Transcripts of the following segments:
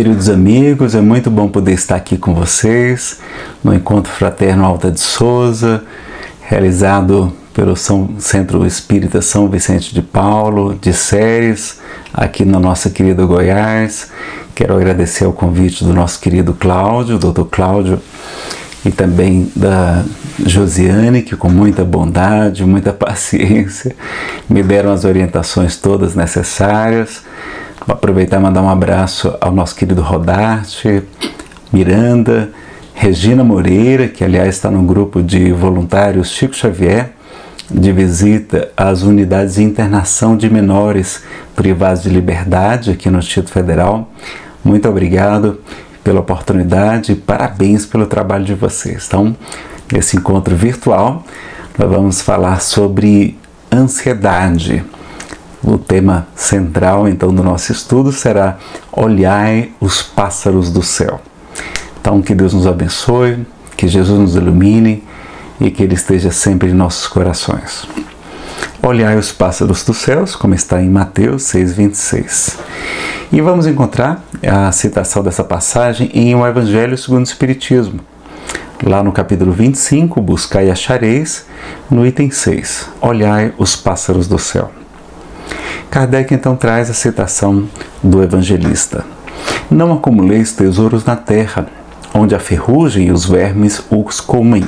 Queridos amigos, é muito bom poder estar aqui com vocês no Encontro Fraterno Alta de Souza, realizado pelo Centro Espírita São Vicente de Paulo, de Séries, aqui na nossa querida Goiás. Quero agradecer o convite do nosso querido Cláudio, Dr. Cláudio, e também da Josiane, que com muita bondade, muita paciência, me deram as orientações todas necessárias. Vou aproveitar e mandar um abraço ao nosso querido Rodarte, Miranda, Regina Moreira, que aliás está no grupo de voluntários Chico Xavier, de visita às unidades de internação de menores privados de liberdade aqui no Distrito Federal. Muito obrigado pela oportunidade e parabéns pelo trabalho de vocês. Então, nesse encontro virtual, nós vamos falar sobre ansiedade. O tema central, então, do nosso estudo será Olhai os pássaros do céu. Então, que Deus nos abençoe, que Jesus nos ilumine e que Ele esteja sempre em nossos corações. Olhai os pássaros dos céus, como está em Mateus 6,26. E vamos encontrar a citação dessa passagem em O Evangelho segundo o Espiritismo. Lá no capítulo 25, Buscai e achareis, no item 6, Olhai os pássaros do céu. Kardec então traz a citação do evangelista. Não acumuleis tesouros na terra, onde a ferrugem e os vermes os comem,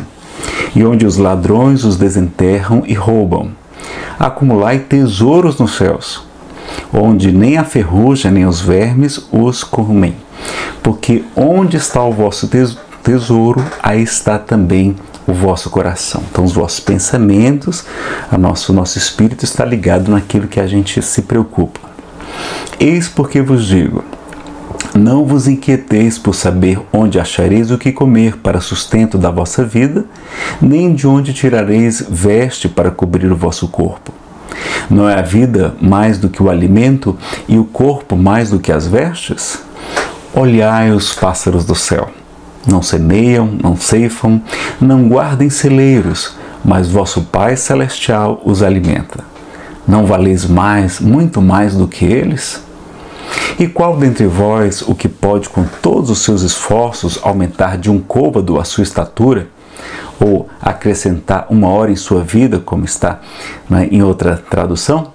e onde os ladrões os desenterram e roubam. Acumulai tesouros nos céus, onde nem a ferrugem nem os vermes os comem, porque onde está o vosso tesouro, aí está também o vosso coração. Então, os vossos pensamentos, o nosso espírito está ligado naquilo que a gente se preocupa. Eis porque vos digo, não vos inquieteis por saber onde achareis o que comer para sustento da vossa vida, nem de onde tirareis veste para cobrir o vosso corpo. Não é a vida mais do que o alimento e o corpo mais do que as vestes? Olhai os pássaros do céu. Não semeiam, não ceifam, não guardem celeiros, mas vosso Pai Celestial os alimenta. Não valeis mais, muito mais do que eles? E qual dentre vós o que pode com todos os seus esforços aumentar de um côvado a sua estatura, ou acrescentar uma hora em sua vida, como está, né, em outra tradução?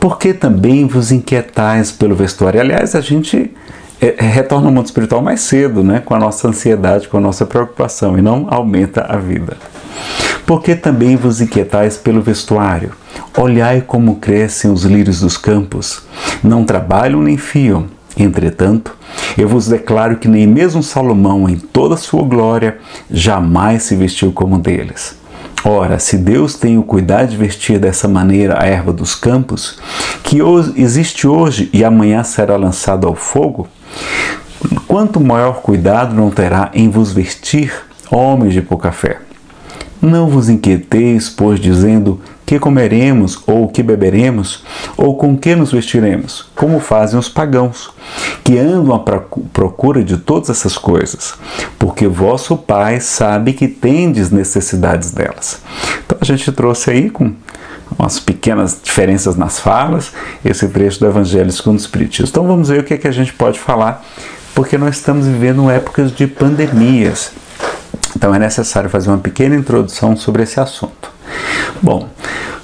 Por que também vos inquietais pelo vestuário? Aliás, a gente retorna ao mundo espiritual mais cedo, né, com a nossa ansiedade, com a nossa preocupação, e não aumenta a vida. Porque também vos inquietais pelo vestuário? Olhai como crescem os lírios dos campos, não trabalham nem fiam. Entretanto, eu vos declaro que nem mesmo Salomão, em toda a sua glória, jamais se vestiu como deles. Ora, se Deus tem o cuidado de vestir dessa maneira a erva dos campos, que existe hoje e amanhã será lançado ao fogo, quanto maior cuidado não terá em vos vestir, homens de pouca fé? Não vos inquieteis, pois, dizendo que comeremos, ou que beberemos, ou com que nos vestiremos, como fazem os pagãos, que andam à procura de todas essas coisas, porque vosso Pai sabe que tendes necessidades delas. Então a gente trouxe aí, com umas pequenas diferenças nas falas, esse trecho do Evangelho segundo o Espiritismo. Então vamos ver o que é que a gente pode falar, porque nós estamos vivendo épocas de pandemias. Então é necessário fazer uma pequena introdução sobre esse assunto. Bom,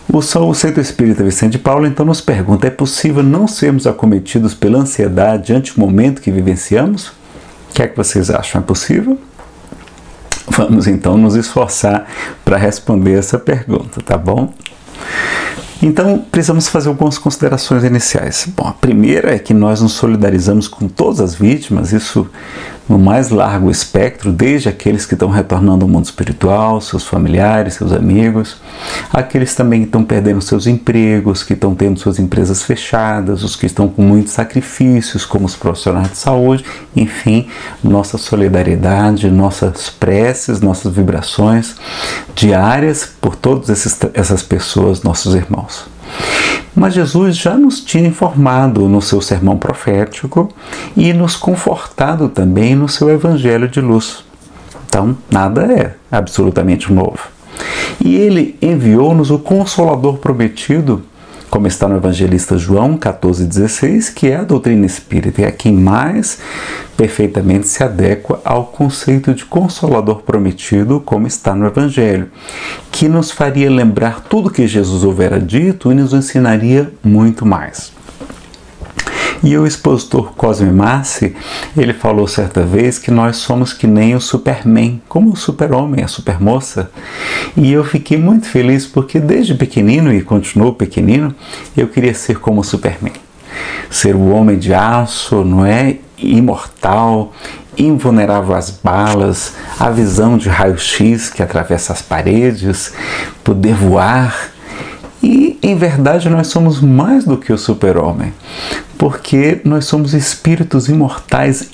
o Centro Espírita Vicente de Paulo então nos pergunta, é possível não sermos acometidos pela ansiedade ante o momento que vivenciamos? O que é que vocês acham? É possível? Vamos então nos esforçar para responder essa pergunta, tá bom? Então, precisamos fazer algumas considerações iniciais. Bom, a primeira é que nós nos solidarizamos com todas as vítimas, isso no mais largo espectro, desde aqueles que estão retornando ao mundo espiritual, seus familiares, seus amigos, aqueles também que estão perdendo seus empregos, que estão tendo suas empresas fechadas, os que estão com muitos sacrifícios, como os profissionais de saúde, enfim, nossa solidariedade, nossas preces, nossas vibrações diárias por todas essas pessoas, nossos irmãos. Mas Jesus já nos tinha informado no seu sermão profético e nos confortado também no seu evangelho de luz. Então, nada é absolutamente novo. E ele enviou-nos o Consolador prometido como está no evangelista João 14,16, que é a doutrina espírita, é quem mais perfeitamente se adequa ao conceito de Consolador prometido, como está no Evangelho, que nos faria lembrar tudo que Jesus houvera dito e nos ensinaria muito mais. E o expositor Cosme Massi, ele falou certa vez que nós somos que nem o Superman, como o super-homem, a supermoça. E eu fiquei muito feliz porque desde pequenino, e continuo pequenino, eu queria ser como o Superman. Ser o homem de aço, não é? Imortal, invulnerável às balas, a visão de raio-x que atravessa as paredes, poder voar. E, em verdade, nós somos mais do que o super-homem, porque nós somos espíritos imortais,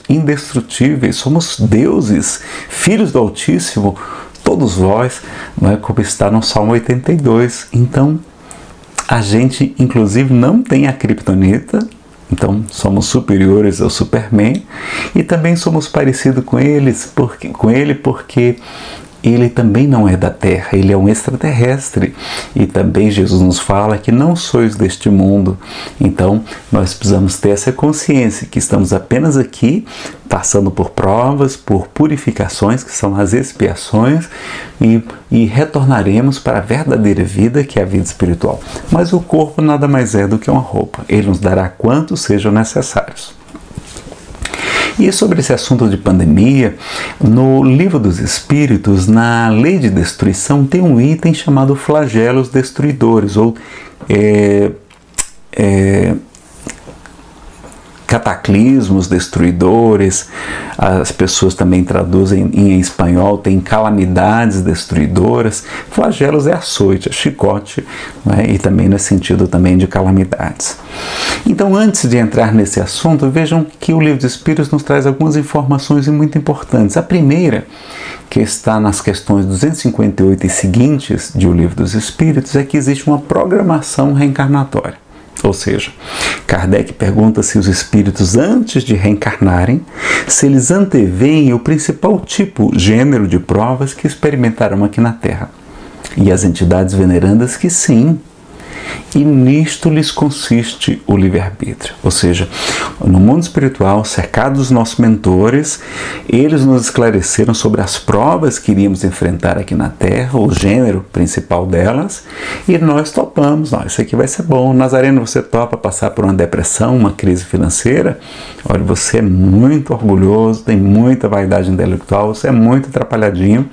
indestrutíveis, somos deuses, filhos do Altíssimo, todos vós, não é, como está no Salmo 82. Então, a gente, inclusive, não tem a criptonita, então somos superiores ao Superman, e também somos parecidos com ele porque ele também não é da Terra, ele é um extraterrestre. E também Jesus nos fala que não sois deste mundo. Então, nós precisamos ter essa consciência que estamos apenas aqui, passando por provas, por purificações, que são as expiações, e retornaremos para a verdadeira vida, que é a vida espiritual. Mas o corpo nada mais é do que uma roupa. Ele nos dará quantos sejam necessários. E sobre esse assunto de pandemia, no Livro dos Espíritos, na Lei de Destruição, tem um item chamado flagelos destruidores, ou cataclismos destruidores. As pessoas também traduzem em espanhol, tem calamidades destruidoras. Flagelos é açoite, é chicote, né? E também no sentido também de calamidades. Então, antes de entrar nesse assunto, vejam que o Livro dos Espíritos nos traz algumas informações muito importantes. A primeira, que está nas questões 258 e seguintes de O Livro dos Espíritos, é que existe uma programação reencarnatória. Ou seja, Kardec pergunta se os espíritos, antes de reencarnarem, se eles anteveem o principal tipo, gênero de provas que experimentaram aqui na Terra. E as entidades venerandas que sim. E nisto lhes consiste o livre-arbítrio. Ou seja, no mundo espiritual, cercados dos nossos mentores, eles nos esclareceram sobre as provas que iríamos enfrentar aqui na Terra, o gênero principal delas, e nós topamos. Não, isso aqui vai ser bom. Nazareno, você topa passar por uma depressão, uma crise financeira? Olha, você é muito orgulhoso, tem muita vaidade intelectual, você é muito atrapalhadinho,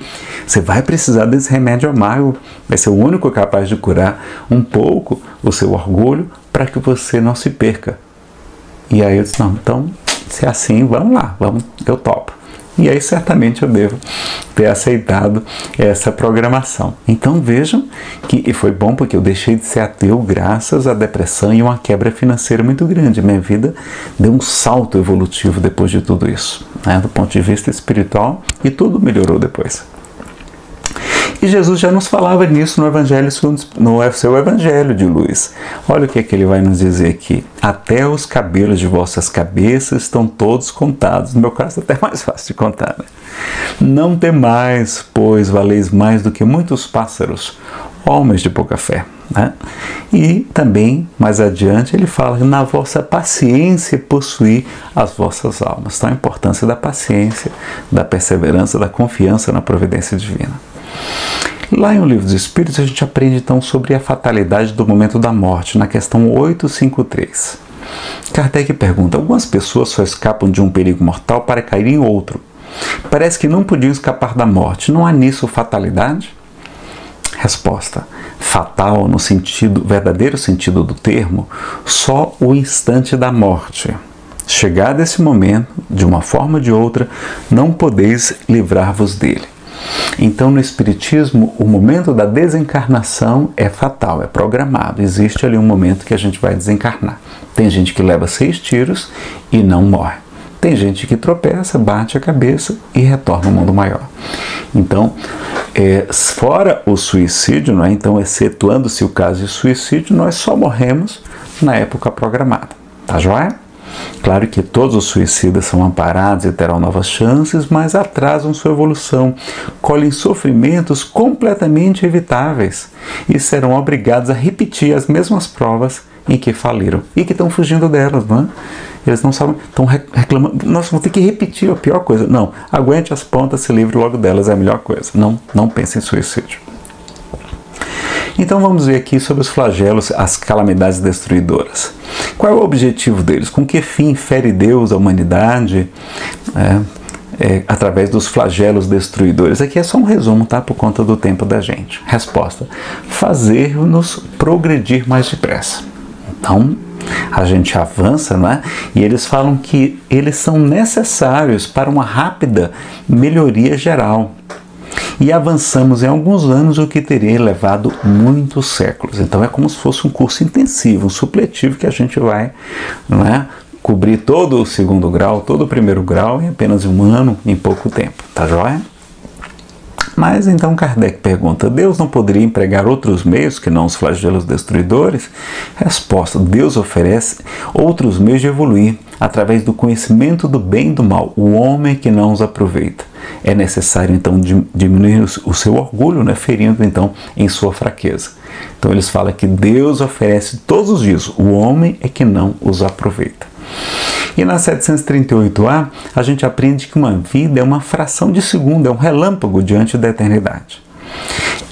você vai precisar desse remédio amargo, vai ser o único capaz de curar um pouco o seu orgulho para que você não se perca. E aí eu disse, não, então, se é assim, vamos lá, eu topo. E aí certamente eu devo ter aceitado essa programação. Então vejam que foi bom porque eu deixei de ser ateu graças à depressão e uma quebra financeira muito grande. Minha vida deu um salto evolutivo depois de tudo isso, né, do ponto de vista espiritual, e tudo melhorou depois. E Jesus já nos falava nisso no Evangelho, no seu Evangelho de luz. Olha o que é que ele vai nos dizer aqui. Até os cabelos de vossas cabeças estão todos contados. No meu caso, é até mais fácil de contar, né? Não temais, pois valeis mais do que muitos pássaros, homens de pouca fé. Né? E também, mais adiante, ele fala que na vossa paciência possuir as vossas almas. Então, a importância da paciência, da perseverança, da confiança na providência divina. Lá em O Livro dos Espíritos, a gente aprende então sobre a fatalidade do momento da morte, na questão 853. Kardec pergunta: algumas pessoas só escapam de um perigo mortal para cair em outro. Parece que não podiam escapar da morte. Não há nisso fatalidade? Resposta: fatal no sentido, verdadeiro sentido do termo, só o instante da morte. Chegado esse momento, de uma forma ou de outra, não podeis livrar-vos dele. Então, no Espiritismo, o momento da desencarnação é fatal, é programado. Existe ali um momento que a gente vai desencarnar. Tem gente que leva 6 tiros e não morre. Tem gente que tropeça, bate a cabeça e retorna ao mundo maior. Então, fora o suicídio, não é? Então, excetuando-se o caso de suicídio, nós só morremos na época programada. Tá joia? Claro que todos os suicidas são amparados e terão novas chances, mas atrasam sua evolução, colhem sofrimentos completamente evitáveis e serão obrigados a repetir as mesmas provas em que faliram e que estão fugindo delas, não é? Eles não sabem, estão reclamando, nossa, vou ter que repetir a pior coisa. Não, aguente as pontas, se livre logo delas, é a melhor coisa. Não pense em suicídio. Então vamos ver aqui sobre os flagelos, as calamidades destruidoras. Qual é o objetivo deles? Com que fim fere Deus a humanidade através dos flagelos destruidores? Aqui é só um resumo, tá? Por conta do tempo da gente. Resposta: fazer-nos progredir mais depressa. Então, a gente avança, não é? E eles falam que eles são necessários para uma rápida melhoria geral. E avançamos em alguns anos o que teria levado muitos séculos. Então é como se fosse um curso intensivo, um supletivo que a gente vai, não é, cobrir todo o segundo grau, todo o primeiro grau em apenas um ano, em pouco tempo. Tá joia? Mas então Kardec pergunta: Deus não poderia empregar outros meios que não os flagelos destruidores? Resposta: Deus oferece outros meios de evoluir através do conhecimento do bem e do mal, o homem que não os aproveita. É necessário então diminuir o seu orgulho, né, ferindo então em sua fraqueza. Então eles falam que Deus oferece todos os dias, o homem é que não os aproveita. E na 738A, a gente aprende que uma vida é uma fração de segundo, é um relâmpago diante da eternidade.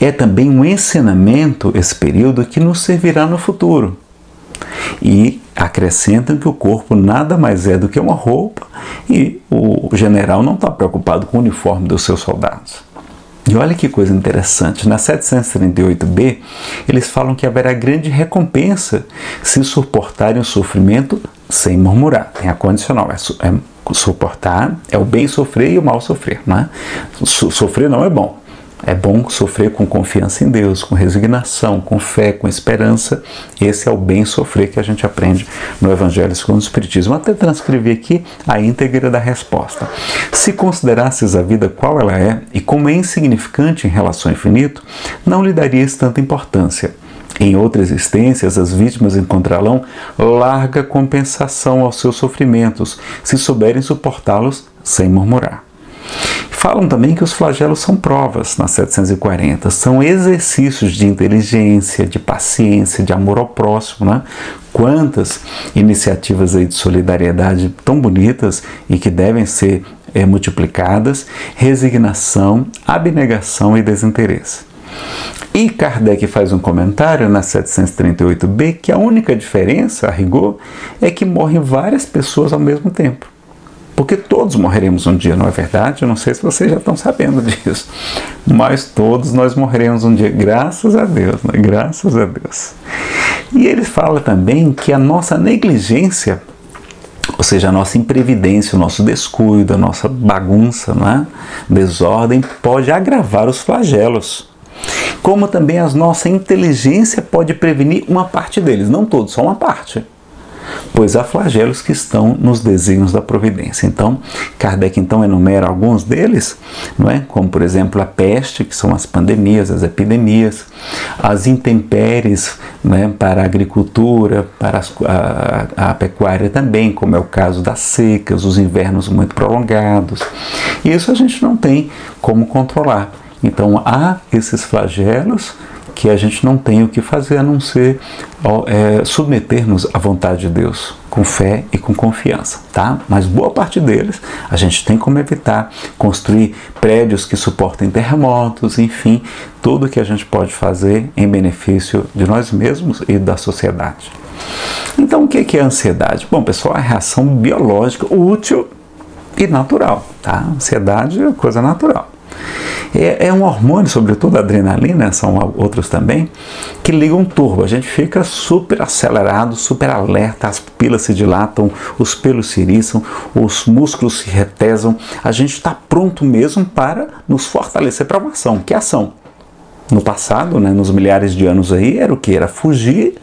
É também um ensinamento, esse período, que nos servirá no futuro. E acrescentam que o corpo nada mais é do que uma roupa e o general não está preocupado com o uniforme dos seus soldados. E olha que coisa interessante, na 738b, eles falam que haverá grande recompensa se suportarem o sofrimento sem murmurar. Tem a condicional, suportar, é o bem sofrer e o mal sofrer, né? Sofrer não é bom. É bom sofrer com confiança em Deus, com resignação, com fé, com esperança. Esse é o bem sofrer que a gente aprende no Evangelho segundo o Espiritismo. Até transcrever aqui a íntegra da resposta. Se considerasses a vida qual ela é e como é insignificante em relação ao infinito, não lhe darias tanta importância. Em outras existências, as vítimas encontrarão larga compensação aos seus sofrimentos, se souberem suportá-los sem murmurar. Falam também que os flagelos são provas, na 740, são exercícios de inteligência, de paciência, de amor ao próximo, né? Quantas iniciativas aí de solidariedade tão bonitas e que devem ser multiplicadas, resignação, abnegação e desinteresse. E Kardec faz um comentário na 738b que a única diferença, a rigor, é que morrem várias pessoas ao mesmo tempo. Porque todos morreremos um dia, não é verdade? Eu não sei se vocês já estão sabendo disso. Mas todos nós morreremos um dia, graças a Deus, né? Graças a Deus. E ele fala também que a nossa negligência, ou seja, a nossa imprevidência, o nosso descuido, a nossa bagunça, né? Desordem, pode agravar os flagelos. Como também a nossa inteligência pode prevenir uma parte deles, não todos, só uma parte. Pois há flagelos que estão nos desígnios da providência. Então, Kardec então enumera alguns deles, não é? Como por exemplo a peste, que são as pandemias, as epidemias, as intempéries, né, para a agricultura, para a pecuária também, como é o caso das secas, os invernos muito prolongados. E isso a gente não tem como controlar. Então há esses flagelos que a gente não tem o que fazer a não ser submeter-nos à vontade de Deus, com fé e com confiança, tá? Mas boa parte deles a gente tem como evitar, construir prédios que suportem terremotos, enfim, tudo que a gente pode fazer em benefício de nós mesmos e da sociedade. Então o que é a ansiedade? Bom, pessoal, é a reação biológica útil e natural, tá? A ansiedade é coisa natural. É um hormônio, sobretudo a adrenalina, são outros também, que ligam turbo. A gente fica super acelerado, super alerta, as pupilas se dilatam, os pelos se eriçam, os músculos se retesam. A gente está pronto mesmo para nos fortalecer para uma ação. Que ação? No passado, né, nos milhares de anos aí, era o que? Era fugir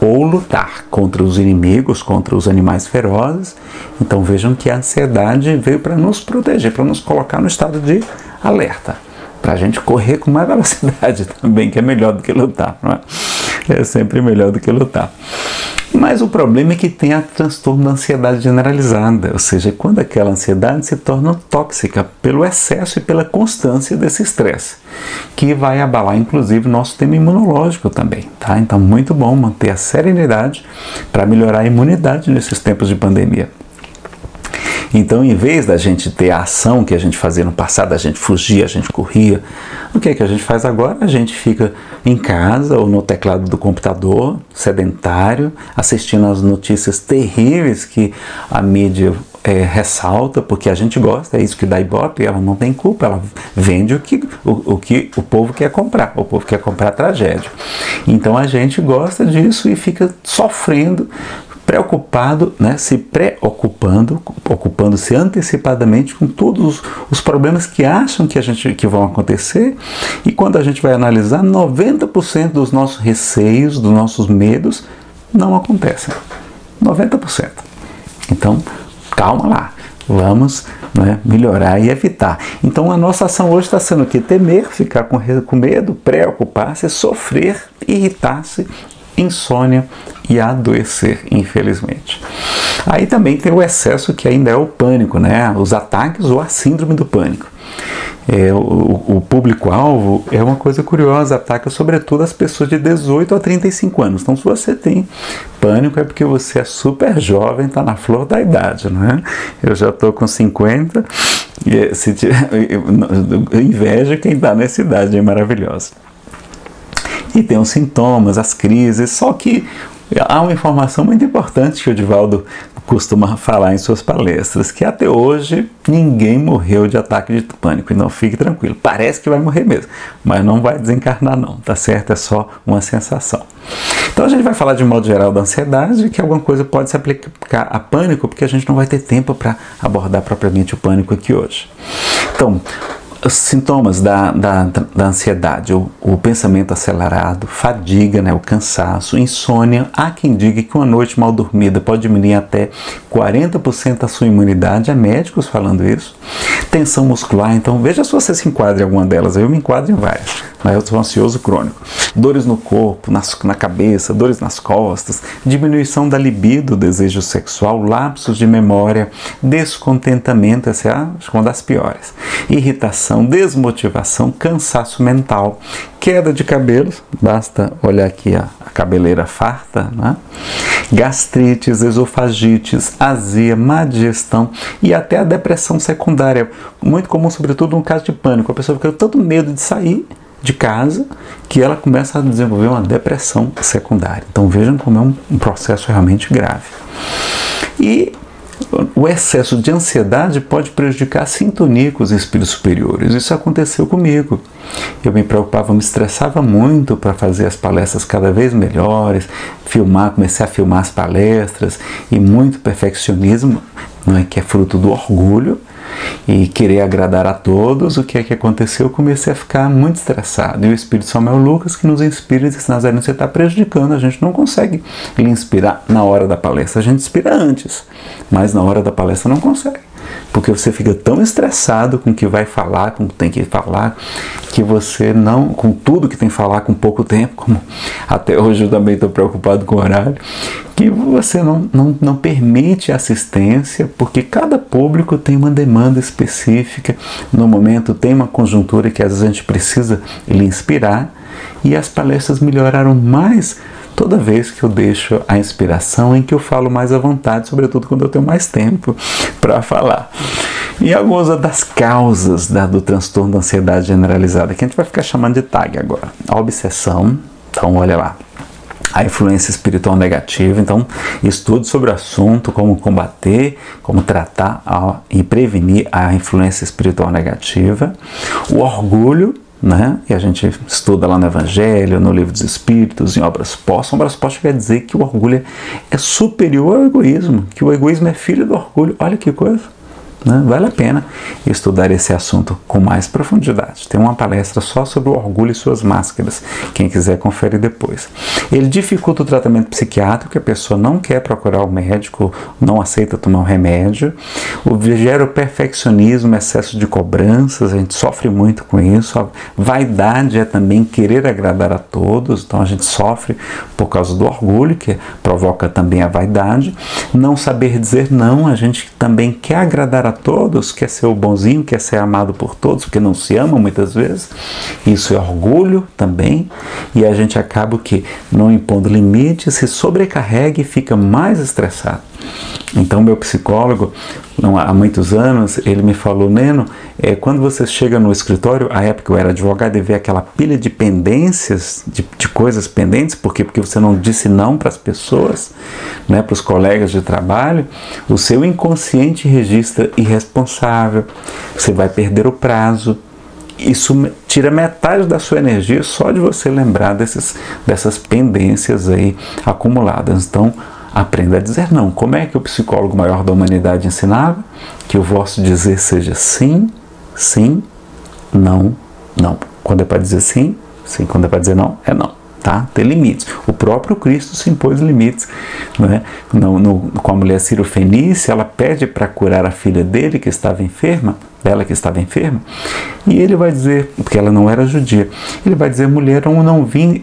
ou lutar contra os inimigos, contra os animais ferozes. Então vejam que a ansiedade veio para nos proteger, para nos colocar no estado de alerta, para a gente correr com mais velocidade também, que é melhor do que lutar, não é? É sempre melhor do que lutar. Mas o problema é que tem a transtorno da ansiedade generalizada, ou seja, quando aquela ansiedade se torna tóxica pelo excesso e pela constância desse estresse, que vai abalar inclusive o nosso sistema imunológico também, tá? Então, muito bom manter a serenidade para melhorar a imunidade nesses tempos de pandemia. Então, em vez da gente ter a ação que a gente fazia no passado, a gente fugia, a gente corria, o que é que a gente faz agora? A gente fica em casa ou no teclado do computador, sedentário, assistindo as notícias terríveis que a mídia ressalta, porque a gente gosta, é isso que dá ibope, ela não tem culpa, ela vende o que o povo quer comprar, o povo quer comprar tragédia. Então a gente gosta disso e fica sofrendo, preocupado, né, se preocupando, ocupando-se antecipadamente com todos os problemas que acham que vão acontecer, e quando a gente vai analisar, 90% dos nossos receios, dos nossos medos, não acontecem. 90%. Então, calma lá, vamos, né, melhorar e evitar. Então a nossa ação hoje está sendo o quê? Temer, ficar com medo, preocupar-se, sofrer, irritar-se, insônia e adoecer, infelizmente. Aí também tem o excesso, que ainda é o pânico, né? Os ataques ou a síndrome do pânico. O público-alvo é uma coisa curiosa, ataca sobretudo as pessoas de 18 a 35 anos. Então, se você tem pânico, é porque você é super jovem, está na flor da idade, não é? Eu já estou com 50, e inveja quem está nessa idade, é maravilhosa. E tem os sintomas, as crises, só que há uma informação muito importante que o Divaldo costuma falar em suas palestras, que até hoje ninguém morreu de ataque de pânico, então fique tranquilo, parece que vai morrer mesmo, mas não vai desencarnar não, tá certo? É só uma sensação. Então a gente vai falar de modo geral da ansiedade, que alguma coisa pode se aplicar a pânico, porque a gente não vai ter tempo para abordar propriamente o pânico aqui hoje. Então, os sintomas da ansiedade, o pensamento acelerado, fadiga, né, o cansaço, insônia. Há quem diga que uma noite mal dormida pode diminuir até 40% a sua imunidade, há médicos falando isso. Tensão muscular, então veja se você se enquadra em alguma delas, eu me enquadro em várias, mas eu sou ansioso crônico. Dores no corpo, na cabeça, dores nas costas, diminuição da libido, desejo sexual, lapsos de memória, descontentamento, essa é uma das piores, irritação, desmotivação, cansaço mental, queda de cabelos, basta olhar aqui a cabeleira farta, né? Gastrites, esofagites, azia, má digestão e até a depressão secundária, muito comum sobretudo no caso de pânico. A pessoa fica com tanto medo de sair de casa que ela começa a desenvolver uma depressão secundária. Então vejam como é um processo realmente grave. E o excesso de ansiedade pode prejudicar a sintonia com os espíritos superiores. Isso aconteceu comigo. Eu me preocupava, me estressava muito para fazer as palestras cada vez melhores, comecei a filmar as palestras, e muito perfeccionismo, não é, que é fruto do orgulho e querer agradar a todos. O que é que aconteceu? Eu comecei a ficar muito estressado. E o Espírito Samuel Lucas, que nos inspira, disse: Nazareno, você está prejudicando, a gente não consegue lhe inspirar na hora da palestra, a gente inspira antes, mas na hora da palestra não consegue, porque você fica tão estressado com o que vai falar, com o que tem que falar, que você não, com tudo que tem que falar com pouco tempo, como até hoje eu também estou preocupado com o horário, que você não permite assistência, porque cada público tem uma demanda específica, no momento tem uma conjuntura que às vezes a gente precisa lhe inspirar, e as palestras melhoraram mais toda vez que eu deixo a inspiração, em que eu falo mais à vontade, sobretudo quando eu tenho mais tempo para falar. E algumas das causas do transtorno da ansiedade generalizada, que a gente vai ficar chamando de TAG agora. A obsessão, então olha lá. A influência espiritual negativa, então estudo sobre o assunto, como combater, como tratar e prevenir a influência espiritual negativa. O orgulho, né? E a gente estuda lá no Evangelho, no Livro dos Espíritos, em Obras Postas. Obras Postas quer dizer que o orgulho é superior ao egoísmo, que o egoísmo é filho do orgulho. Olha que coisa! né? Vale a pena estudar esse assunto com mais profundidade. Tem uma palestra só sobre o orgulho e suas máscaras, quem quiser conferir depois. Ele dificulta o tratamento psiquiátrico, a pessoa não quer procurar o médico, não aceita tomar um remédio. Gera o perfeccionismo, excesso de cobranças, a gente sofre muito com isso. A vaidade é também querer agradar a todos, então a gente sofre por causa do orgulho, que provoca também a vaidade. Não saber dizer não, a gente também quer agradar a todos, quer ser o bonzinho, quer ser amado por todos, porque não se ama muitas vezes. Isso é orgulho também, e a gente acaba o quê? Não impondo limites, se sobrecarrega e fica mais estressado. Então, meu psicólogo, há muitos anos, ele me falou: Neno, quando você chega no escritório, a época eu era advogado, e vê aquela pilha de pendências, de coisas pendentes, porque você não disse não para as pessoas, né, para os colegas de trabalho, o seu inconsciente registra irresponsável, você vai perder o prazo. Isso tira metade da sua energia só de você lembrar dessas pendências aí acumuladas. Então, aprenda a dizer não. Como é que o psicólogo maior da humanidade ensinava? Que o vosso dizer seja sim, sim, não, não. Quando é para dizer sim, sim. Quando é para dizer não, é não. Tá? Tem limites. O próprio Cristo se impôs limites, né? Com a mulher Cirofenícia, ela pede para curar a filha dele que estava enferma, e ele vai dizer, porque ela não era judia, ele vai dizer: mulher,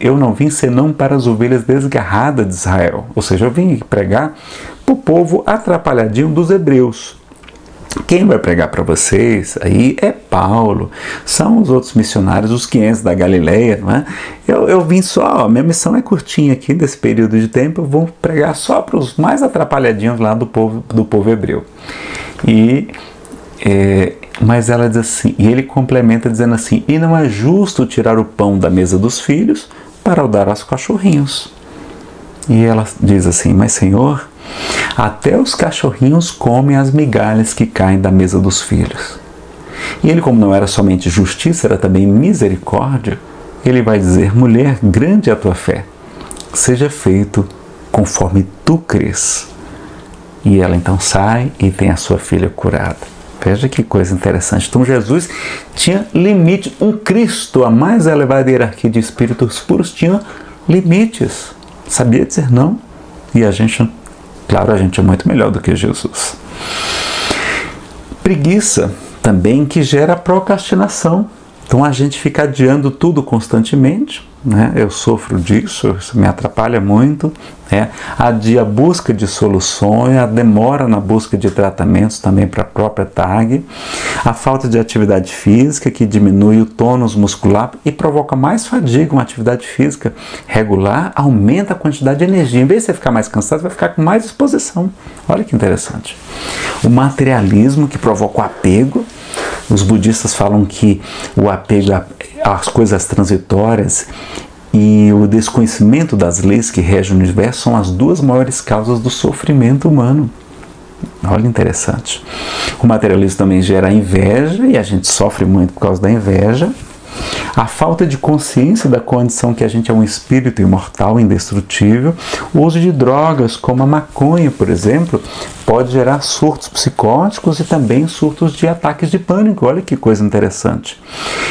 eu não vim senão para as ovelhas desgarradas de Israel. Ou seja, eu vim pregar para o povo atrapalhadinho dos hebreus. Quem vai pregar para vocês aí é Paulo, são os outros missionários, os 500 da Galileia, não é? Eu vim só, minha missão é curtinha aqui desse período de tempo, eu vou pregar só para os mais atrapalhadinhos lá do povo hebreu. Mas ela diz assim, e ele complementa dizendo assim: e não é justo tirar o pão da mesa dos filhos para o dar aos cachorrinhos. E ela diz assim: mas Senhor, até os cachorrinhos comem as migalhas que caem da mesa dos filhos. E ele, como não era somente justiça, era também misericórdia, ele vai dizer: mulher, grande é a tua fé, seja feito conforme tu crês. E ela então sai e tem a sua filha curada. Veja que coisa interessante. Então Jesus tinha limite. Um Cristo, a mais elevada hierarquia de espíritos puros, tinha limites. Sabia dizer não. E a gente, claro, a gente é muito melhor do que Jesus. Preguiça também, que gera procrastinação. Então a gente fica adiando tudo constantemente, né? Eu sofro disso, isso me atrapalha muito, né? Adia a busca de soluções, a demora na busca de tratamentos também para a própria TAG, a falta de atividade física, que diminui o tônus muscular e provoca mais fadiga. Uma atividade física regular aumenta a quantidade de energia. Em vez de você ficar mais cansado, você vai ficar com mais disposição. Olha que interessante. O materialismo, que provoca o apego. Os budistas falam que o apego às coisas transitórias e o desconhecimento das leis que regem o universo são as duas maiores causas do sofrimento humano. Olha, interessante. O materialismo também gera inveja, e a gente sofre muito por causa da inveja. A falta de consciência da condição que a gente é um espírito imortal, indestrutível. O uso de drogas, como a maconha, por exemplo, pode gerar surtos psicóticos e também surtos de ataques de pânico. Olha que coisa interessante.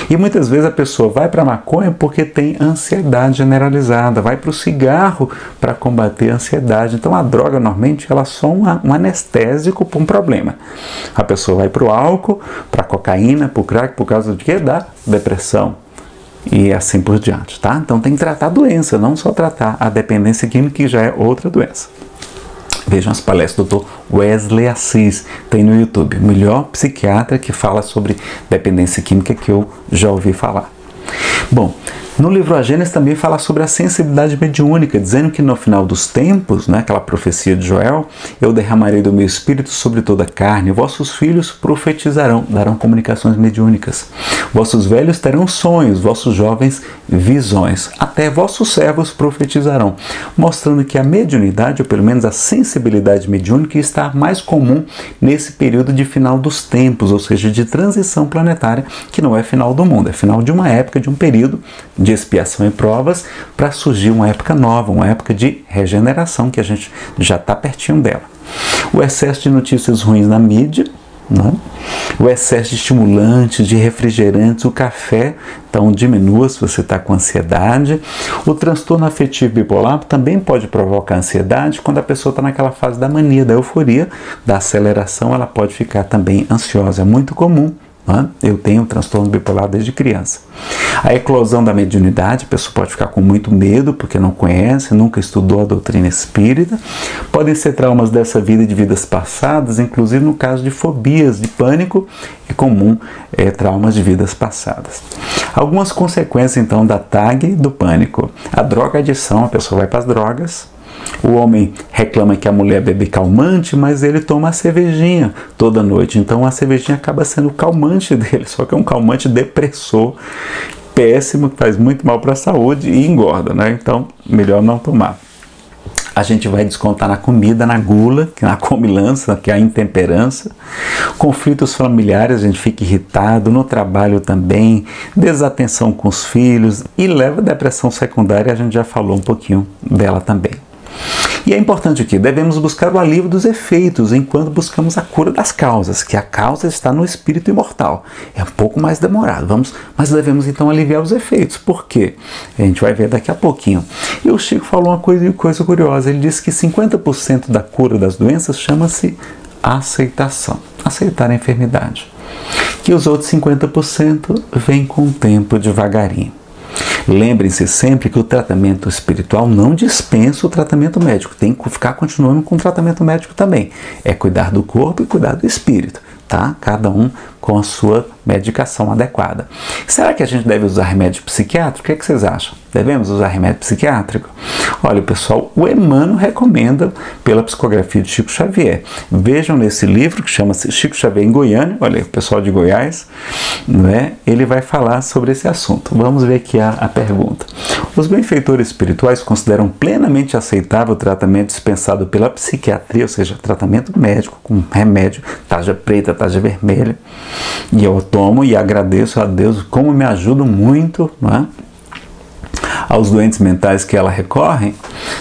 E muitas vezes a pessoa vai para a maconha porque tem ansiedade generalizada, vai para o cigarro para combater a ansiedade. Então a droga normalmente ela é só um anestésico para um problema. A pessoa vai para o álcool, para a cocaína, para o crack, por causa de quê? Da depressão. E assim por diante, tá? Então tem que tratar a doença, não só tratar a dependência química, que já é outra doença. Vejam as palestras do Dr. Wesley Assis, tem no YouTube. O melhor psiquiatra que fala sobre dependência química que eu já ouvi falar. Bom, no livro A Gênesis também fala sobre a sensibilidade mediúnica, dizendo que no final dos tempos, né, aquela profecia de Joel, eu derramarei do meu espírito sobre toda a carne, vossos filhos profetizarão, darão comunicações mediúnicas, vossos velhos terão sonhos, vossos jovens visões, até vossos servos profetizarão, mostrando que a mediunidade, ou pelo menos a sensibilidade mediúnica, está mais comum nesse período de final dos tempos, ou seja, de transição planetária, que não é final do mundo, é final de uma época, de um período de expiação e provas, para surgir uma época nova, uma época de regeneração, que a gente já está pertinho dela. O excesso de notícias ruins na mídia, né? O excesso de estimulantes, de refrigerantes, o café, então diminua se você está com ansiedade. O transtorno afetivo bipolar também pode provocar ansiedade quando a pessoa está naquela fase da mania, da euforia, da aceleração, ela pode ficar também ansiosa, é muito comum. Eu tenho transtorno bipolar desde criança. A eclosão da mediunidade, a pessoa pode ficar com muito medo porque não conhece, nunca estudou a doutrina espírita. Podem ser traumas dessa vida e de vidas passadas, inclusive no caso de fobias, de pânico, é comum traumas de vidas passadas. Algumas consequências então da TAG do pânico. A drogadição, a pessoa vai para as drogas. O homem reclama que a mulher bebe calmante, mas ele toma a cervejinha toda noite. Então a cervejinha acaba sendo o calmante dele, só que é um calmante depressor, péssimo, que faz muito mal para a saúde e engorda, né? Então melhor não tomar. A gente vai descontar na comida, na gula, na comilança, que é a intemperança. Conflitos familiares, a gente fica irritado, no trabalho também, desatenção com os filhos e leva a depressão secundária, a gente já falou um pouquinho dela também. E é importante que devemos buscar o alívio dos efeitos enquanto buscamos a cura das causas, que a causa está no espírito imortal. É um pouco mais demorado, mas devemos então aliviar os efeitos. Por quê? A gente vai ver daqui a pouquinho. E o Chico falou uma coisa curiosa, ele disse que 50% da cura das doenças chama-se aceitação, aceitar a enfermidade. Que os outros 50% vêm com o tempo, devagarinho. Lembrem-se sempre que o tratamento espiritual não dispensa o tratamento médico. Tem que ficar continuando com o tratamento médico também. É cuidar do corpo e cuidar do espírito, tá? Cada um com a sua medicação adequada. Será que a gente deve usar remédio psiquiátrico? O que vocês acham? Devemos usar remédio psiquiátrico? Olha, pessoal, o Emmanuel recomenda pela psicografia de Chico Xavier. Vejam nesse livro que chama-se Chico Xavier em Goiânia, olha aí, o pessoal de Goiás, né? Ele vai falar sobre esse assunto. Vamos ver aqui a pergunta. Os benfeitores espirituais consideram plenamente aceitável o tratamento dispensado pela psiquiatria, ou seja, tratamento médico com remédio, tarja preta, tarja vermelha, e eu tomo e agradeço a Deus como me ajuda muito, não é? Aos doentes mentais que ela recorrem,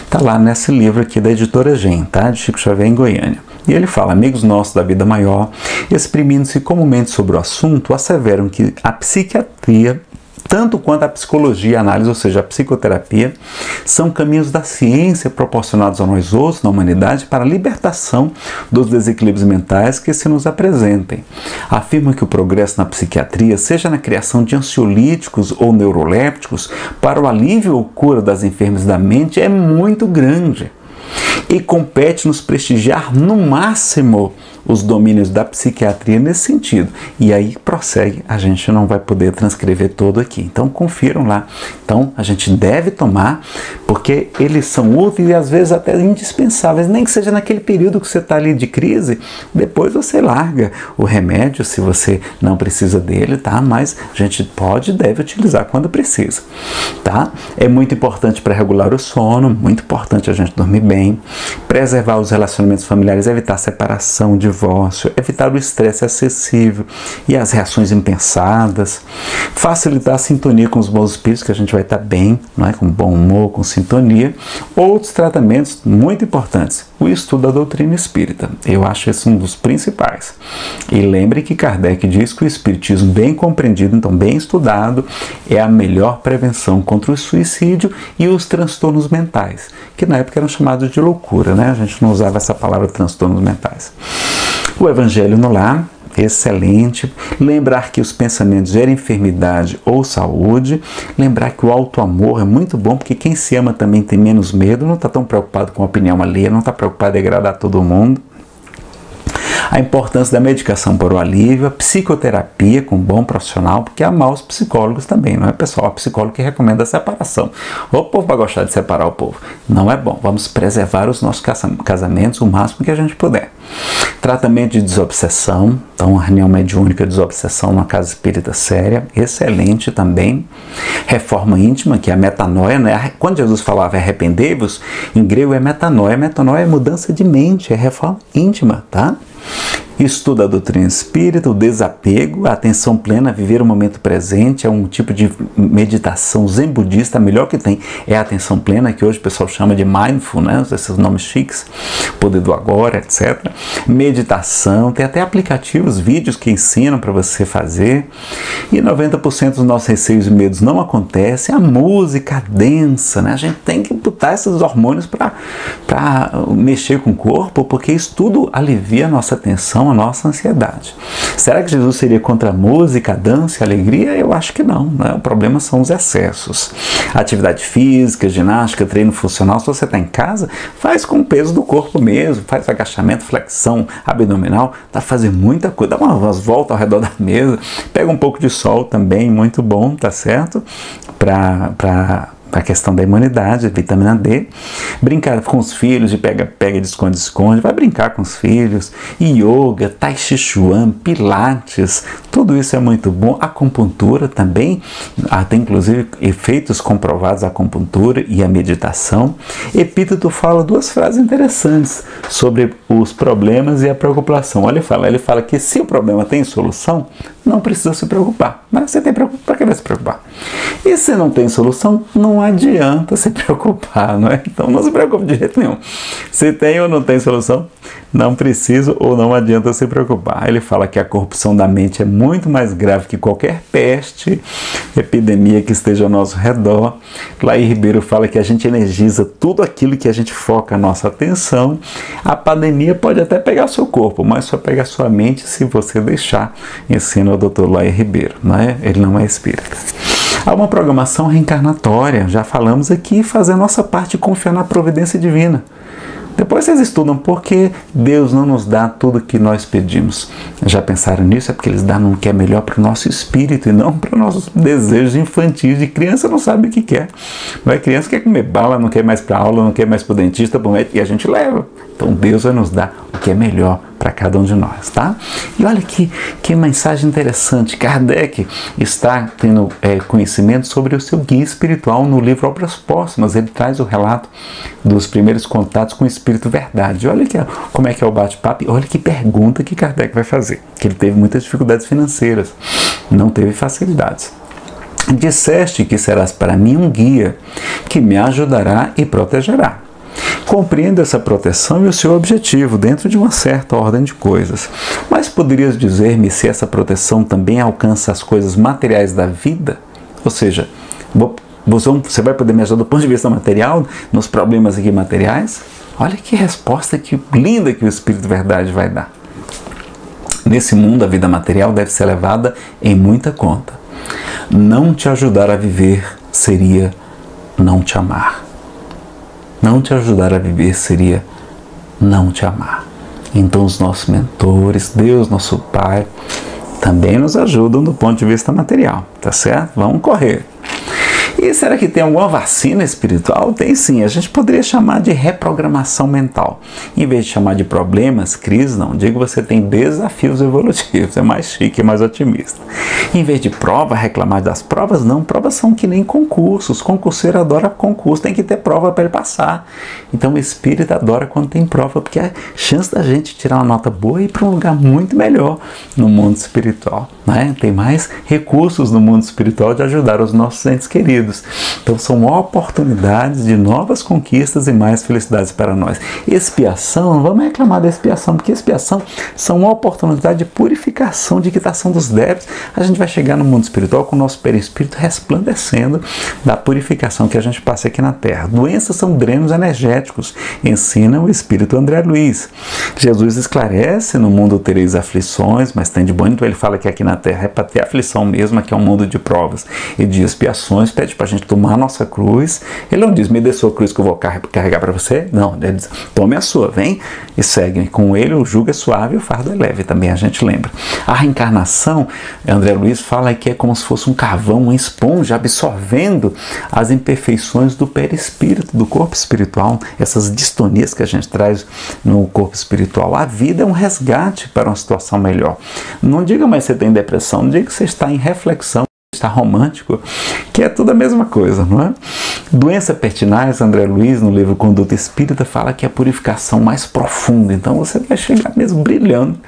está lá nesse livro aqui da editora GEM, tá? De Chico Xavier em Goiânia. E ele fala, amigos nossos da vida maior, exprimindo-se comumente sobre o assunto, asseveram que a psiquiatria, tanto quanto a psicologia e a análise, ou seja, a psicoterapia, são caminhos da ciência proporcionados a nós outros, na humanidade, para a libertação dos desequilíbrios mentais que se nos apresentem. Afirma que o progresso na psiquiatria, seja na criação de ansiolíticos ou neurolépticos, para o alívio ou cura das enfermidades da mente, é muito grande. E compete-nos prestigiar no máximo os domínios da psiquiatria nesse sentido. E aí prossegue, a gente não vai poder transcrever todo aqui. Então confiram lá. Então a gente deve tomar, porque eles são úteis e às vezes até indispensáveis, nem que seja naquele período que você está ali de crise, depois você larga o remédio se você não precisa dele, tá? Mas a gente pode e deve utilizar quando precisa, tá? É muito importante para regular o sono, muito importante a gente dormir bem, preservar os relacionamentos familiares, evitar separação, divórcio, evitar o estresse excessivo e as reações impensadas, facilitar a sintonia com os bons espíritos, que a gente vai estar bem, não é? Com bom humor, com sintonia. Outros tratamentos muito importantes, o estudo da doutrina espírita. Eu acho esse um dos principais. E lembre que Kardec diz que o espiritismo bem compreendido, então bem estudado, é a melhor prevenção contra o suicídio e os transtornos mentais, que na época eram chamados de loucura, né? A gente não usava essa palavra transtornos mentais. O Evangelho no Lar, excelente. Lembrar que os pensamentos geram enfermidade ou saúde. Lembrar que o auto-amor é muito bom, porque quem se ama também tem menos medo, não está tão preocupado com a opinião alheia, não está preocupado em agradar todo mundo. A importância da medicação para o alívio, a psicoterapia com um bom profissional, porque há maus psicólogos também, não é, pessoal? Há psicólogo que recomenda a separação. O povo vai gostar de separar o povo. Não é bom. Vamos preservar os nossos casamentos o máximo que a gente puder. Tratamento de desobsessão, então a reunião mediúnica de desobsessão numa casa espírita séria, excelente também. Reforma íntima, que é a metanoia, né? Quando Jesus falava arrependei-vos, em grego é metanoia. Metanoia é mudança de mente, é reforma íntima, tá? Estuda a doutrina espírita, o desapego, a atenção plena, viver o momento presente, é um tipo de meditação zen budista, a melhor que tem é a atenção plena, que hoje o pessoal chama de mindfulness, esses nomes chiques, poder do agora, etc. Meditação, tem até aplicativos, vídeos que ensinam para você fazer, e 90% dos nossos receios e medos não acontecem. A música densa, né? A gente tem que botar esses hormônios para mexer com o corpo, porque isso tudo alivia a nossa tensão, a nossa ansiedade. Será que Jesus seria contra a música, a dança e a alegria? Eu acho que não, né? O problema são os excessos. Atividade física, ginástica, treino funcional, se você está em casa, faz com o peso do corpo mesmo, faz agachamento, flexão abdominal, dá pra fazer muita coisa, dá umas voltas ao redor da mesa, pega um pouco de sol também, muito bom, tá certo? Para a questão da imunidade, vitamina D, brincar com os filhos, de pega, de esconde, vai brincar com os filhos, yoga, tai chi chuan, pilates, tudo isso é muito bom. Acupuntura também, tem inclusive efeitos comprovados da acupuntura e a meditação. Epíteto fala duas frases interessantes sobre os problemas e a preocupação. Olha, ele fala que se o problema tem solução, não precisa se preocupar. Mas você tem preocupação, para que vai se preocupar? E se não tem solução, não adianta se preocupar, não é? Então não se preocupe de jeito nenhum. Se tem ou não tem solução, não precisa ou não adianta se preocupar. Ele fala que a corrupção da mente é muito mais grave que qualquer peste, epidemia que esteja ao nosso redor. Laí Ribeiro fala que a gente energiza tudo aquilo que a gente foca a nossa atenção. A pandemia pode até pegar seu corpo, mas só pega a sua mente se você deixar, ensina o Dr. Laí Ribeiro, não é? Ele não é espírita. Há uma programação reencarnatória, já falamos aqui, fazer a nossa parte e confiar na providência divina. Depois vocês estudam porque Deus não nos dá tudo que nós pedimos. Já pensaram nisso? É porque Ele dá no que é melhor para o nosso espírito e não para os nossos desejos infantis. De criança não sabe o que quer. Não é? Criança quer comer bala, não quer mais para aula, não quer mais para o dentista, e a gente leva. Então Deus vai nos dar o que é melhor para cada um de nós, tá? E olha que mensagem interessante. Kardec está tendo conhecimento sobre o seu guia espiritual no livro Obras Póstumas. Ele traz o relato dos primeiros contatos com o Espírito Verdade. Olha como é que é o bate-papo. Olha que pergunta que Kardec vai fazer. Que ele teve muitas dificuldades financeiras, não teve facilidades. Disseste que serás para mim um guia que me ajudará e protegerá. Compreendo essa proteção e o seu objetivo dentro de uma certa ordem de coisas. Mas poderias dizer-me se essa proteção também alcança as coisas materiais da vida? Ou seja, você vai poder me ajudar do ponto de vista material, nos problemas aqui materiais? Olha que resposta que linda que o Espírito Verdade vai dar. Nesse mundo, a vida material deve ser levada em muita conta. Não te ajudar a viver seria não te amar. Não te ajudar a viver seria não te amar. Então os nossos mentores, Deus, nosso Pai, também nos ajudam do ponto de vista material, tá certo? Vamos correr. E será que tem alguma vacina espiritual? Tem sim, a gente poderia chamar de reprogramação mental. Em vez de chamar de problemas, crises, não. Digo que você tem desafios evolutivos, é mais chique, é mais otimista. Em vez de prova, reclamar das provas, não. Provas são que nem concursos. Concurseiro adora concurso, tem que ter prova para ele passar. Então o espírito adora quando tem prova, porque é a chance da gente tirar uma nota boa e ir para um lugar muito melhor no mundo espiritual, né? Tem mais recursos no mundo espiritual de ajudar os nossos entes queridos. Então são oportunidades de novas conquistas e mais felicidades para nós. Expiação, não vamos reclamar da expiação, porque expiação são uma oportunidade de purificação, de quitação dos débitos. A gente vai chegar no mundo espiritual com o nosso perispírito resplandecendo da purificação que a gente passa aqui na Terra. Doenças são drenos energéticos, ensina o Espírito André Luiz. Jesus esclarece, no mundo tereis aflições, mas tem de bom, então ele fala que aqui na Terra é para ter aflição mesmo, que é um mundo de provas e de expiações, pede para a gente tomar a nossa cruz. Ele não diz, me dê sua cruz que eu vou carregar para você. Não, ele diz, tome a sua, vem e segue. Com ele o jugo é suave e o fardo é leve, também a gente lembra. A reencarnação, André Luiz fala que é como se fosse um carvão, uma esponja absorvendo as imperfeições do perispírito, do corpo espiritual, essas distonias que a gente traz no corpo espiritual. A vida é um resgate para uma situação melhor. Não diga mais que você tem depressão, não diga que você está em reflexão, está romântico, que é tudo a mesma coisa, não é? Doença pertinaz, André Luiz, no livro Conduta Espírita, fala que é a purificação mais profunda, então você vai chegar mesmo brilhando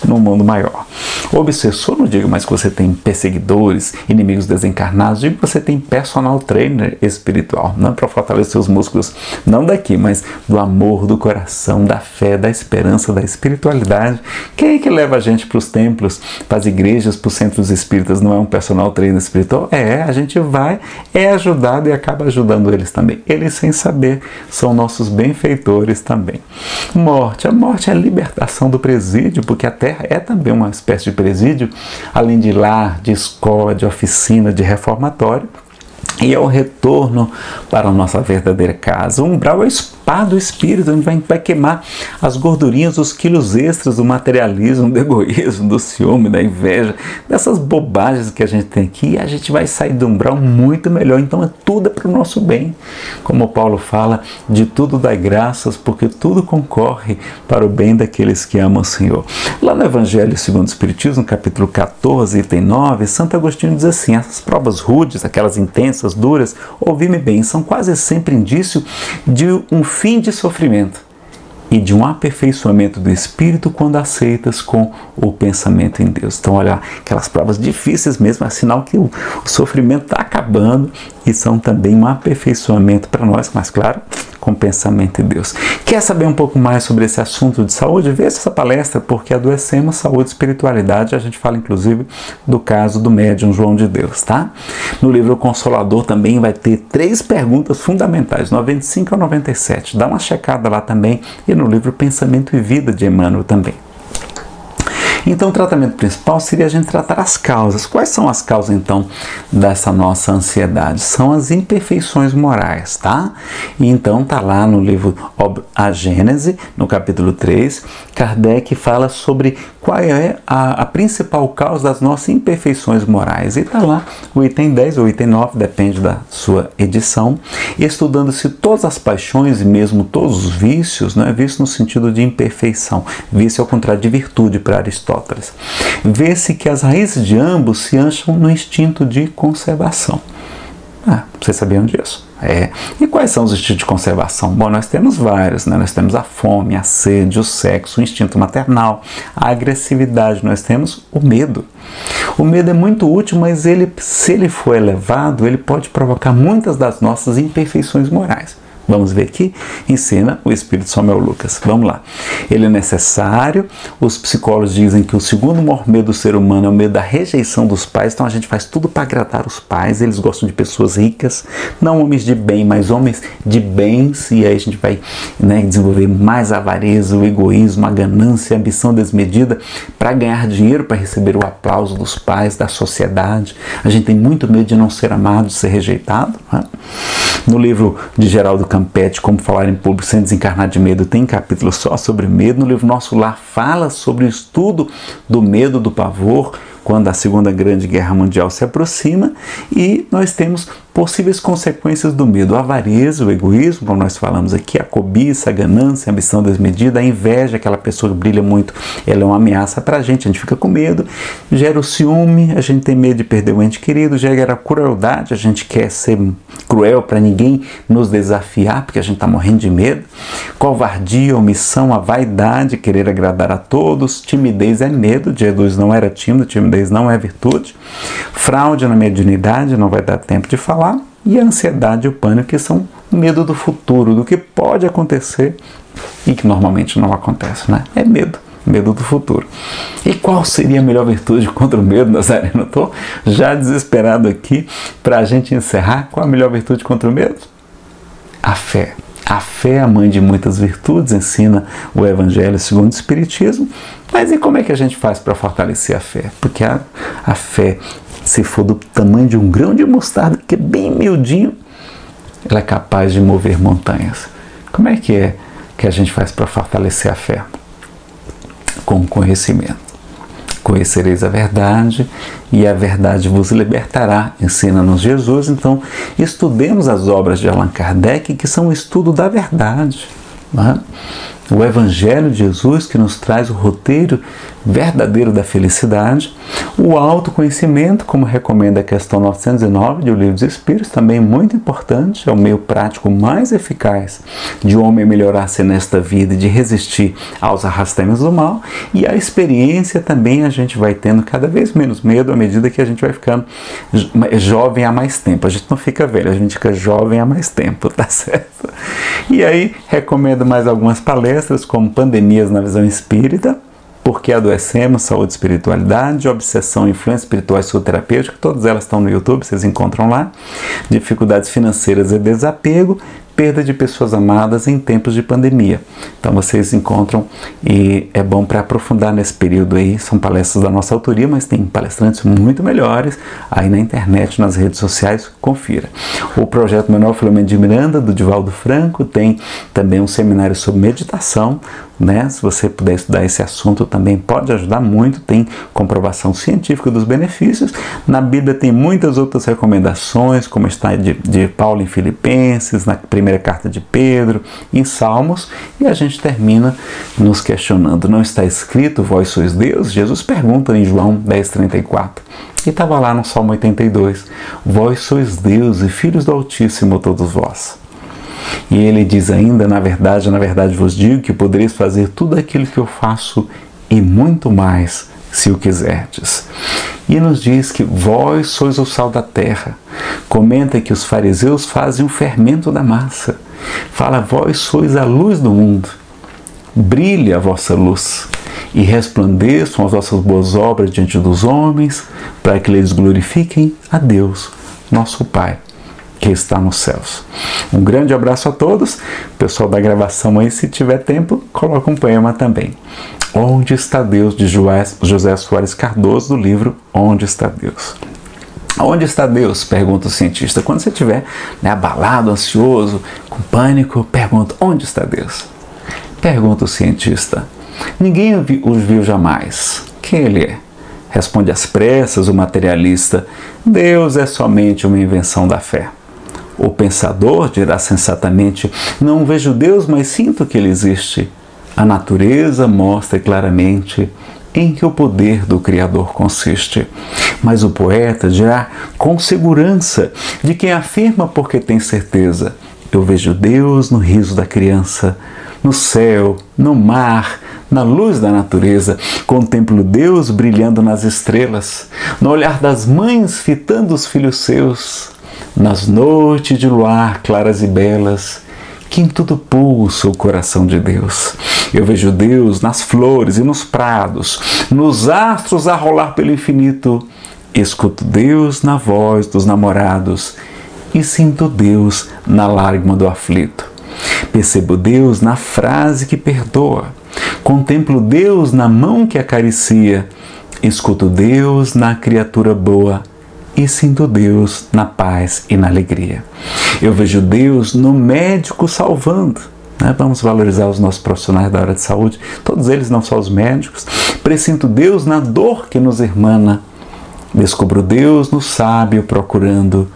no mundo maior. Obsessor, não digo mais que você tem perseguidores, inimigos desencarnados, digo que você tem personal trainer espiritual, não é para fortalecer os músculos, não daqui, mas do amor, do coração, da fé, da esperança, da espiritualidade. Quem é que leva a gente para os templos, para as igrejas, para os centros espíritas? Não é um personal trainer espiritual? A gente vai, é ajudado e acaba ajudando eles também. Eles, sem saber, são nossos benfeitores também. Morte. A morte é a libertação do presídio, porque a Terra é também uma espécie de presídio, além de lar, de escola, de oficina, de reformatório. E é o retorno para a nossa verdadeira casa. O umbral é o spa do espírito, onde vai queimar as gordurinhas, os quilos extras do materialismo, do egoísmo, do ciúme, da inveja, dessas bobagens que a gente tem aqui, e a gente vai sair do umbral muito melhor. Então tudo é para o nosso bem. Como Paulo fala, de tudo dai graças, porque tudo concorre para o bem daqueles que amam o Senhor. Lá no Evangelho segundo o Espiritismo, no capítulo 14, item 9, Santo Agostinho diz assim: essas provas rudes, aquelas intensas, duras, ouvi-me bem, são quase sempre indício de um fim de sofrimento e de um aperfeiçoamento do espírito quando aceitas com o pensamento em Deus. Então, olha, aquelas provas difíceis mesmo, é sinal que o sofrimento está acabando e são também um aperfeiçoamento para nós, mas claro, com pensamento em Deus. Quer saber um pouco mais sobre esse assunto de saúde? Veja essa palestra, porque adoecemos, saúde e espiritualidade. A gente fala inclusive do caso do médium João de Deus, tá? No livro Consolador também vai ter 3 perguntas fundamentais, 95 a 97. Dá uma checada lá também, e no livro Pensamento e Vida de Emmanuel também. Então o tratamento principal seria a gente tratar as causas. Quais são as causas então dessa nossa ansiedade? São as imperfeições morais, tá? E então tá lá no livro A Gênese, no capítulo 3, Kardec fala sobre qual é a principal causa das nossas imperfeições morais. E tá lá o item 10 ou item 9, depende da sua edição, estudando-se todas as paixões e mesmo todos os vícios, não é vício no sentido de imperfeição, vício ao contrário de virtude para Aristóteles. Vê-se que as raízes de ambos se acham no instinto de conservação. Vocês sabiam disso? E quais são os instintos de conservação? Bom, nós temos vários, né? Nós temos a fome, a sede, o sexo, o instinto maternal, a agressividade, nós temos o medo. O medo é muito útil, mas se ele for elevado, ele pode provocar muitas das nossas imperfeições morais. Vamos ver aqui, ensina o Espírito Samuel Lucas. Vamos lá. Ele é necessário, os psicólogos dizem que o segundo maior medo do ser humano é o medo da rejeição dos pais, então a gente faz tudo para agradar os pais, eles gostam de pessoas ricas, não homens de bem, mas homens de bens, e aí a gente vai, né, desenvolver mais a avareza, o egoísmo, a ganância, a ambição desmedida para ganhar dinheiro, para receber o aplauso dos pais, da sociedade. A gente tem muito medo de não ser amado, de ser rejeitado, né? No livro de Geraldo Campetti, Como Falar em Público Sem Desencarnar de Medo, tem capítulo só sobre medo. No livro Nosso Lar fala sobre o estudo do medo, do pavor, quando a Segunda Grande Guerra Mundial se aproxima, e nós temos possíveis consequências do medo: a avareza, o egoísmo, como nós falamos aqui, a cobiça, a ganância, a ambição desmedida, a inveja, aquela pessoa que brilha muito, ela é uma ameaça para a gente fica com medo, gera o ciúme, a gente tem medo de perder o ente querido, gera a crueldade, a gente quer ser cruel para ninguém nos desafiar, porque a gente está morrendo de medo, covardia, omissão, a vaidade, querer agradar a todos, timidez é medo, Jesus não era tímido, timidez não é virtude, fraude na mediunidade, não vai dar tempo de falar, e a ansiedade e o pânico, que são o medo do futuro, do que pode acontecer e que normalmente não acontece, né? É medo do futuro. E qual seria a melhor virtude contra o medo, Nazareno? Eu estou já desesperado aqui para a gente encerrar. Qual a melhor virtude contra o medo? A fé. A fé é a mãe de muitas virtudes, ensina o Evangelho segundo o Espiritismo. Mas e como é que a gente faz para fortalecer a fé? Porque a fé, se for do tamanho de um grão de mostarda, que é bem miudinho, ela é capaz de mover montanhas. Como é que a gente faz para fortalecer a fé? Com conhecimento. Conhecereis a verdade e a verdade vos libertará, ensina-nos Jesus. Então, estudemos as obras de Allan Kardec, que são o estudo da verdade, né? O Evangelho de Jesus, que nos traz o roteiro verdadeiro da felicidade, O autoconhecimento, como recomenda a questão 909 do Livro dos Espíritos, também muito importante, é o meio prático mais eficaz de o homem melhorar-se nesta vida e de resistir aos arrastamentos do mal. E a experiência também a gente vai tendo cada vez menos medo à medida que a gente vai ficando jovem há mais tempo. A gente não fica velho, a gente fica jovem há mais tempo, tá certo? E aí recomendo mais algumas palestras, como Pandemias na Visão Espírita, Por que Adoecemos, Saúde e Espiritualidade, Obsessão, Influência Espiritual e Psicoterapêutica, todas elas estão no YouTube, vocês encontram lá. Dificuldades Financeiras e Desapego, Perda de Pessoas Amadas em Tempos de Pandemia. Então vocês encontram e é bom para aprofundar nesse período aí. São palestras da nossa autoria, mas tem palestrantes muito melhores aí na internet, nas redes sociais, confira. O Projeto Manuel Filomeno de Miranda, do Divaldo Franco, tem também um seminário sobre meditação, né? Se você puder estudar esse assunto também pode ajudar muito, tem comprovação científica dos benefícios. Na Bíblia tem muitas outras recomendações, como está de Paulo em Filipenses, na primeira carta de Pedro, em Salmos, e a gente termina nos questionando, não está escrito, vós sois Deus? Jesus pergunta em João 10,34. E estava lá no Salmo 82, vós sois Deus e filhos do Altíssimo todos vós. E ele diz ainda, na verdade vos digo que podereis fazer tudo aquilo que eu faço e muito mais, se o quiserdes. E nos diz que vós sois o sal da terra. Comenta que os fariseus fazem o fermento da massa. Fala, vós sois a luz do mundo. Brilhe a vossa luz e resplandeçam as vossas boas obras diante dos homens, para que eles glorifiquem a Deus, nosso Pai, que está nos céus. Um grande abraço a todos. Pessoal da gravação aí, se tiver tempo, coloca um poema também. Onde está Deus, de José Soares Cardoso, do livro Onde está Deus? Onde está Deus? Pergunta o cientista. Quando você estiver abalado, ansioso, com pânico, pergunta, onde está Deus? Pergunta o cientista. Ninguém os viu jamais. Quem ele é? Responde às pressas o materialista. Deus é somente uma invenção da fé. O pensador dirá sensatamente, não vejo Deus, mas sinto que ele existe. A natureza mostra claramente em que o poder do Criador consiste. Mas o poeta dirá com segurança de quem afirma porque tem certeza. Eu vejo Deus no riso da criança, no céu, no mar, na luz da natureza. Contemplo Deus brilhando nas estrelas, no olhar das mães fitando os filhos seus, nas noites de luar claras e belas, que em tudo pulsa o coração de Deus. Eu vejo Deus nas flores e nos prados, nos astros a rolar pelo infinito. Escuto Deus na voz dos namorados e sinto Deus na lágrima do aflito. Percebo Deus na frase que perdoa. Contemplo Deus na mão que acaricia. Escuto Deus na criatura boa e sinto Deus na paz e na alegria. Eu vejo Deus no médico salvando. Vamos valorizar os nossos profissionais da área de saúde, todos eles, não só os médicos. Presinto Deus na dor que nos irmana. Descubro Deus no sábio procurando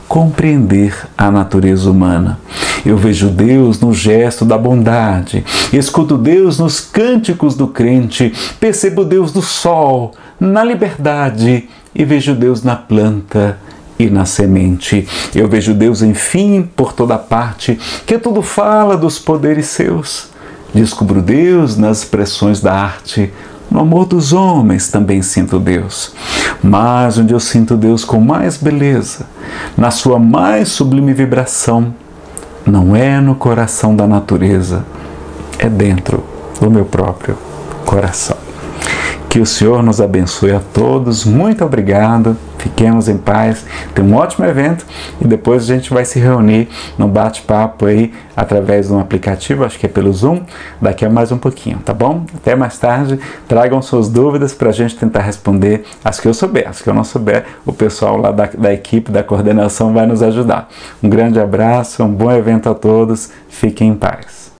compreender a natureza humana. Eu vejo Deus no gesto da bondade, escuto Deus nos cânticos do crente, percebo Deus no sol, na liberdade, e vejo Deus na planta e na semente. Eu vejo Deus, enfim, por toda parte, que tudo fala dos poderes seus. Descubro Deus nas expressões da arte, no amor dos homens também sinto Deus. Mas onde eu sinto Deus com mais beleza, na sua mais sublime vibração, não é no coração da natureza, é dentro do meu próprio coração. Que o Senhor nos abençoe a todos. Muito obrigado. Fiquemos em paz. Tem um ótimo evento e depois a gente vai se reunir num bate-papo aí através de um aplicativo, acho que é pelo Zoom, daqui a mais um pouquinho, tá bom? Até mais tarde. Tragam suas dúvidas para a gente tentar responder as que eu souber. As que eu não souber, o pessoal lá da equipe, da coordenação vai nos ajudar. Um grande abraço, um bom evento a todos. Fiquem em paz.